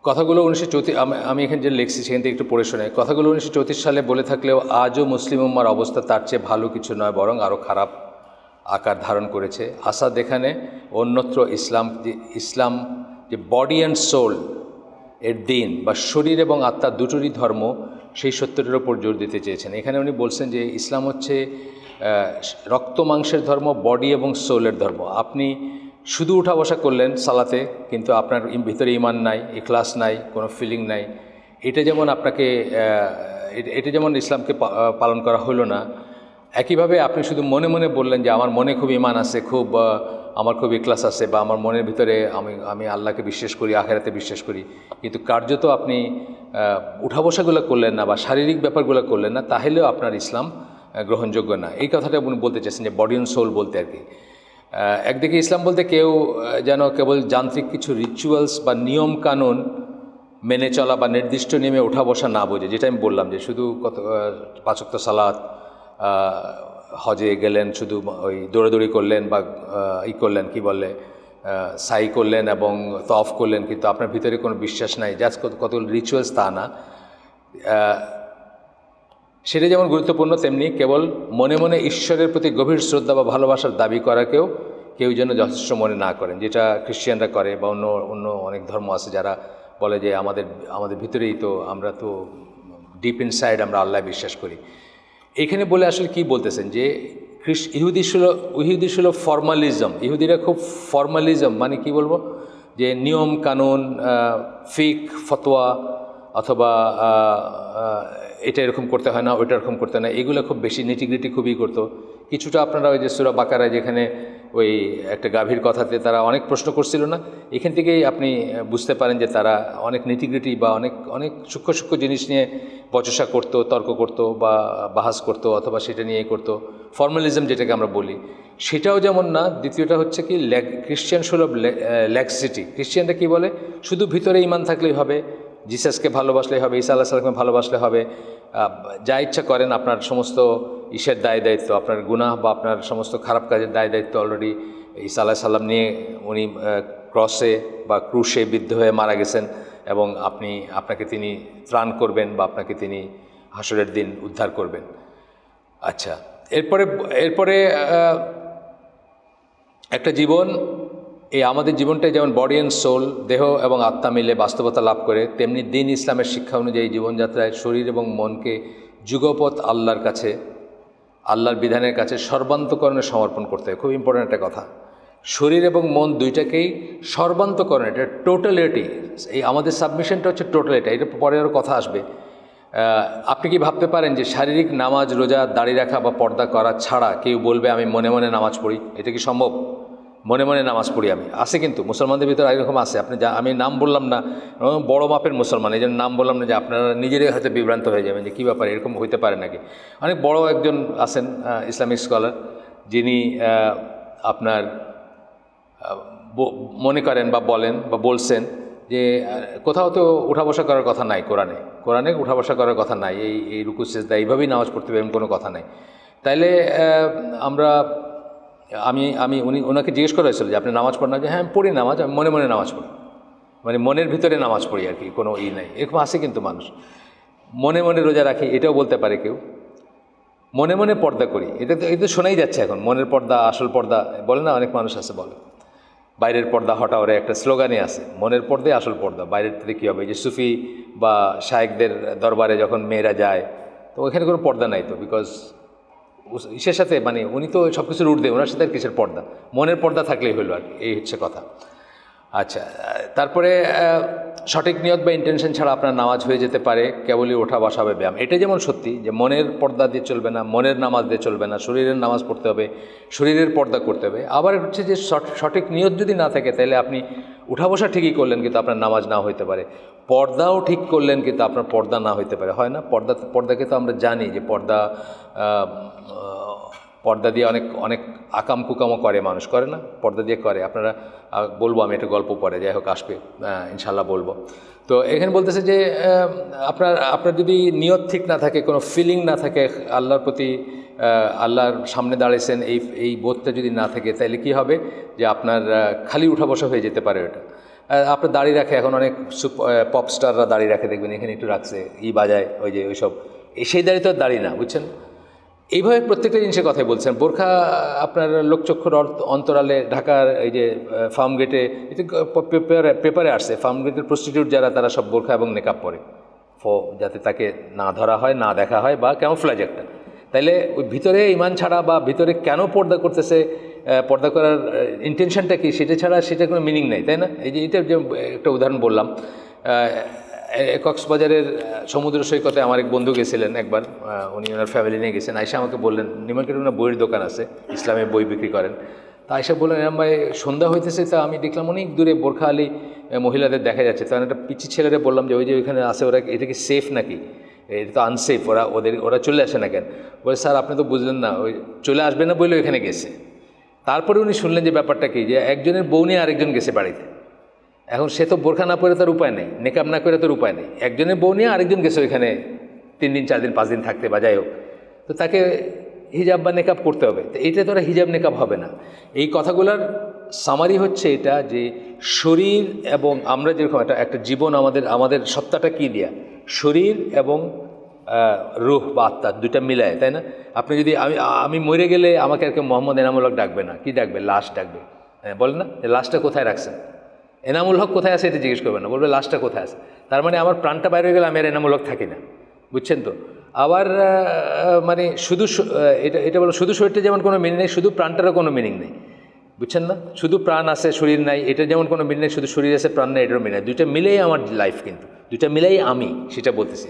কথাগুলো 1934 আমি এখানে যে লিখছি সেখান থেকে একটু পড়ে শোনাই। কথাগুলো 1934 সালে বলে থাকলেও আজও মুসলিম উম্মার অবস্থা তার চেয়ে ভালো কিছু নয়, বরং আরও খারাপ আকার ধারণ করেছে। আসাদ এখানে অন্যত্র ইসলাম যে বডি অ্যান্ড সোল এর দিন বা শরীর এবং আত্মা দুটোরই ধর্ম, সেই সত্যটার উপর জোর দিতে চেয়েছেন। এখানে উনি বলছেন যে ইসলাম হচ্ছে রক্ত মাংসের ধর্ম, বডি এবং সোলের ধর্ম। আপনি শুধু উঠা বসা করলেন সালাতে, কিন্তু আপনার ভিতরে ঈমান নাই, ইখলাস নাই, কোনো ফিলিং নাই, এটা যেমন আপনাকে এটা যেমন ইসলামকে পালন করা হলো না। একইভাবে আপনি শুধু মনে মনে বললেন যে আমার মনে খুব ঈমান আছে, আমার খুব ইখলাস আছে, বা আমার মনের ভিতরে আমি আল্লাহকে বিশ্বাস করি, আখিরাতে বিশ্বাস করি, কিন্তু কার্যত আপনি উঠা বসাগুলো করলেন না বা শারীরিক ব্যাপারগুলো করলেন না, তাহলেও আপনার ইসলাম গ্রহণযোগ্য না। এই কথাটা উনি বলতে চাইছেন যে বডি অ্যান্ড সোল বলতে আর কি। একদিকে ইসলাম বলতে কেউ যেন কেবল যান্ত্রিক কিছু রিচুয়ালস বা নিয়ম কানুন মেনে চলা বা নির্দিষ্ট নিয়মে ওঠা বসা না বোঝে, যেটা আমি বললাম যে শুধু পাঁচ ওয়াক্ত সালাত, হজে গেলেন শুধু ওই দৌড়াদৌড়ি করলেন বা করলেন কি বলে সাই করলেন এবং তফ করলেন, কিন্তু আপনার ভিতরে কোনো বিশ্বাস নাই, জাস্ট কতগুলো রিচুয়ালস, তা না। সেটা যেমন গুরুত্বপূর্ণ, তেমনি কেবল মনে মনে ঈশ্বরের প্রতি গভীর শ্রদ্ধা বা ভালোবাসার দাবি করাকেও কেউ যেন যথেষ্ট মনে না করেন, যেটা খ্রিশ্চানরা করে বা অন্য অনেক ধর্ম আছে যারা বলে যে আমাদের ভিতরেই তো, আমরা তো ডিপ ইনসাইড আমরা আল্লাহ বিশ্বাস করি। এখানে বলে আসলে কি বলতেছেন যে ইহুদি ছিল ফর্মালিজম। ইহুদিরা খুব ফর্মালিজম, মানে কি বলবো, যে নিয়ম কানুন, ফিক ফতোয়া, অথবা এটা এরকম করতে হয় না, ওইটা এরকম করতে হয় না, এগুলো খুব বেশি নিটিগ্রিটি খুবই করতো। কিছুটা আপনারা ওই যে সূরা বাকারায় যেখানে ওই একটা গাভীর কথাতে তারা অনেক প্রশ্ন করছিল না, এখান থেকেই আপনি বুঝতে পারেন যে তারা অনেক নিটিগ্রিটি বা অনেক সূক্ষ্ম সূক্ষ্ম জিনিস নিয়ে বচসা করতো, তর্ক করতো বা বাহাস করতো, অথবা সেটা নিয়ে করতো। ফর্মালিজম যেটাকে আমরা বলি, সেটাও যেমন না। দ্বিতীয়টা হচ্ছে কি, খ্রিশ্চান সুলভ ল্যাক্সিটি। খ্রিশ্চানরা কি বলে, শুধু ভিতরে ঈমান থাকলেই হবে, জিসাসকে ভালোবাসলেই হবে, ঈসা আলাইহিস সালামকে ভালোবাসলে হবে, যা ইচ্ছা করেন, আপনার সমস্ত ঈশের দায় দায়িত্ব, আপনার গুনাহ বা আপনার সমস্ত খারাপ কাজের দায় দায়িত্ব অলরেডি ঈসা আলাইহিস সালাম নিয়ে উনি ক্রসে বা ক্রুশে বিদ্ধ হয়ে মারা গেছেন, এবং আপনাকে তিনি ত্রাণ করবেন বা আপনাকে তিনি হাসরের দিন উদ্ধার করবেন। আচ্ছা, এরপরে একটা জীবন, এই আমাদের জীবনটাই যেমন বডি অ্যান্ড সোল, দেহ এবং আত্মা মিলে বাস্তবতা লাভ করে, তেমনি দিন ইসলামের শিক্ষা অনুযায়ী জীবনযাত্রায় শরীর এবং মনকে যুগপৎ আল্লাহর কাছে, আল্লাহর বিধানের কাছে সর্বান্তকরণে সমর্পণ করতে হয়। খুব ইম্পর্ট্যান্ট একটা কথা, শরীর এবং মন দুইটাকেই সর্বান্তকরণ, এটা টোটালিটি। এই আমাদের সাবমিশনটা হচ্ছে টোটালিটি, এটা পরে আরও কথা আসবে। আপনি কি ভাবতে পারেন যে শারীরিক নামাজ, রোজা, দাড়ি রাখা বা পর্দা করা ছাড়া কেউ বলবে আমি মনে মনে নামাজ পড়ি? এটা কি সম্ভব? মনে মনে নামাজ পড়ি আমি, আছে কিন্তু মুসলমানদের ভিতরে এরকম আছে। আমি নাম বললাম না, বড় মাপের মুসলমান, এই জন্য নাম বললাম না, যে আপনারা নিজেরাই হয়তো বিভ্রান্ত হয়ে যাবেন যে কী ব্যাপার, এরকম হইতে পারে নাকি। অনেক বড় একজন আছেন ইসলামিক স্কলার, যিনি আপনার মনে করেন বা বলেন বা বলছেন যে কোথাও তো উঠা বসা করার কথা নাই, কোরআনে উঠা বসা করার কথা নাই, এই রুকু সেজদা এইভাবেই নামাজ পড়তে হবে, কোনো কথা নাই। তাইলে ওনাকে জিজ্ঞেস করা হয়েছিল যে আপনি নামাজ পড়েন না? যে হ্যাঁ, আমি পড়ি নামাজ, আমি মনে মনে নামাজ পড়ি, মানে মনের ভিতরে নামাজ পড়ি আর কি, কোনো নাই। এরকম আছে কিন্তু মানুষ, মনে মনে রোজা রাখি, এটাও বলতে পারে কেউ। মনে মনে পর্দা করি, এটা তো শোনাই যাচ্ছে এখন, মনের পর্দা আসল পর্দা বলে না, অনেক মানুষ আছে বলে। বাইরের পর্দা হটাও, একটা স্লোগানই আছে, মনের পর্দাই আসল পর্দা, বাইরের থেকে কী হবে। যে সুফি বা শায়েকদের দরবারে যখন মেয়েরা যায়, তো ওইখানে কোনো পর্দা নাই তো, বিকজ ইসের সাথে, মানে উনি তো সব কিছুর ঊর্ধ্বে, ওনার সাথে আর কিসের পর্দা, মনের পর্দা থাকলেই হলো আর কি, এই হচ্ছে কথা। আচ্ছা, তারপরে সঠিক নিয়ত বা ইন্টেনশন ছাড়া আপনার নামাজ হয়ে যেতে পারে কেবলই ওঠা বসা হবে ব্যায়াম। এটা যেমন সত্যি যে মনের পর্দা দিয়ে চলবে না, মনের নামাজ দিয়ে চলবে না, শরীরের নামাজ পড়তে হবে, শরীরের পর্দা করতে হবে। আবার হচ্ছে যে সঠিক নিয়ত যদি না থাকে, তাহলে আপনি উঠা বসা ঠিকই করলেন কিন্তু আপনার নামাজ না হইতে পারে, পর্দাও ঠিক করলেন কিন্তু আপনার পর্দা না হইতে পারে। হয় না, পর্দাকে তো আমরা জানি যে পর্দা দিয়ে অনেক আকাম কুকামও করে মানুষ, করে না, পর্দা দিয়ে করে। আপনারা বলবো, আমি একটা গল্প পরে, যাই হোক আসবে ইনশাল্লাহ বলবো। তো এখানে বলতেছে যে আপনার যদি নিয়ত ঠিক না থাকে, কোনো ফিলিং না থাকে আল্লাহর প্রতি, আল্লাহর সামনে দাঁড়িয়েছেন এই বোধটা যদি না থাকে, তাহলে কি হবে যে আপনার খালি উঠা বসা হয়ে যেতে পারে ওটা। আপনার দাড়ি রাখে, এখন অনেক পপ স্টাররা দাড়ি রাখে, দেখবেন এখানে একটু রাখছে, বাজায়, ওই যে ওইসব, সেই দাড়ি তো আর দাড়ি না, বুঝছেন। এইভাবে প্রত্যেকটা জিনিসের কথাই বলছেন। বোরখা আপনার লোকচক্ষুর অন্তরালে ঢাকার এই যে ফার্ম গেটে, এটা পেপারে আসছে, ফার্ম গেটের প্রস্টিটিউট যারা, তারা সব বোরখা এবং নেকাব পরে, যাতে তাকে না ধরা হয়, না দেখা হয়, বা ক্যামোফ্লেজ একটা। তাইলে ওই ভিতরে ইমান ছাড়া বা ভিতরে কেন পর্দা করতেছে, পর্দা করার ইন্টেনশনটা কি, সেটা ছাড়া সেটা কোনো মিনিং নেই, তাই না? এই যে এটা যে একটা উদাহরণ বললাম, কক্সবাজারের সমুদ্র সৈকতে আমার এক বন্ধু গেছিলেন একবার, উনি ওনার ফ্যামিলি নিয়ে গেছেন। আয়সা আমাকে বললেন, নিমার্কেটে ওনার বইয়ের দোকান আছে, ইসলামের বই বিক্রি করেন। তা আয়সা বললেন, এরম ভাই সন্ধ্যা হইতেছে, তা আমি দেখলাম অনেক দূরে বোরখা আলী মহিলাদের দেখা যাচ্ছে। তখন একটা পিচ্ছি ছেলেরা বললাম যে ওই যে ওইখানে আছে, ওরা এটা কি সেফ নাকি? এটা তো আনসেফ, ওরা চলে আসে না কেন? বলে স্যার আপনি তো বুঝলেন না, ওই চলে আসবে না বলে ওইখানে গেছে। তারপরে উনি শুনলেন যে ব্যাপারটা কি, যে একজনের বউ নিয়ে আরেকজন গেছে বাড়িতে। এখন সে তো বোরখা না পরে তার উপায় নেই, নেকাব না করে তার উপায় নেই। একজনের বউ নিয়ে আরেকজন গেছে ওইখানে 3 দিন 4 দিন 5 দিন থাকতে, বা যাই হোক, তো তাকে হিজাব বা নেকাব করতে হবে। তো এইটা তো হিজাব নেকাব হবে না। এই কথাগুলোর সামারি হচ্ছে এটা, যে শরীর এবং আমরা যেরকম একটা জীবন, আমাদের সত্তাটা কী দিয়া, শরীর এবং রুহ বা আত্মা দুইটা মিলায়, তাই না? আপনি যদি আমি মরে গেলে আমাকে আর কেউ মোহাম্মদ এনামুল হক ডাকবে না, কি ডাকবে? লাশ ডাকবে। বলে না যে লাশটা কোথায় রাখছেন, এনামুল হক কোথায় আছে এটা জিজ্ঞেস করবে না, বলবে লাশটা কোথায় আছে। তার মানে আমার প্রাণটা বাইরে হয়ে গেলে আমি আর এনামুল হক থাকি না, বুঝছেন তো? আবার মানে শুধু এটা বলো, শুধু শরীরটা যেমন কোনো মিনিং নেই, শুধু প্রাণটারও কোনো মিনিং নেই, বুঝছেন না? শুধু প্রাণ আছে শরীর নাই, এটা যেমন কোনো মিনিং নেই, শুধু শরীর আছে প্রাণ নেই, এটারও মিনিং নেই। দুইটা মিলেই আমার লাইফ, কিন্তু দুইটা মিলেই আমি, সেটা বলতেছি।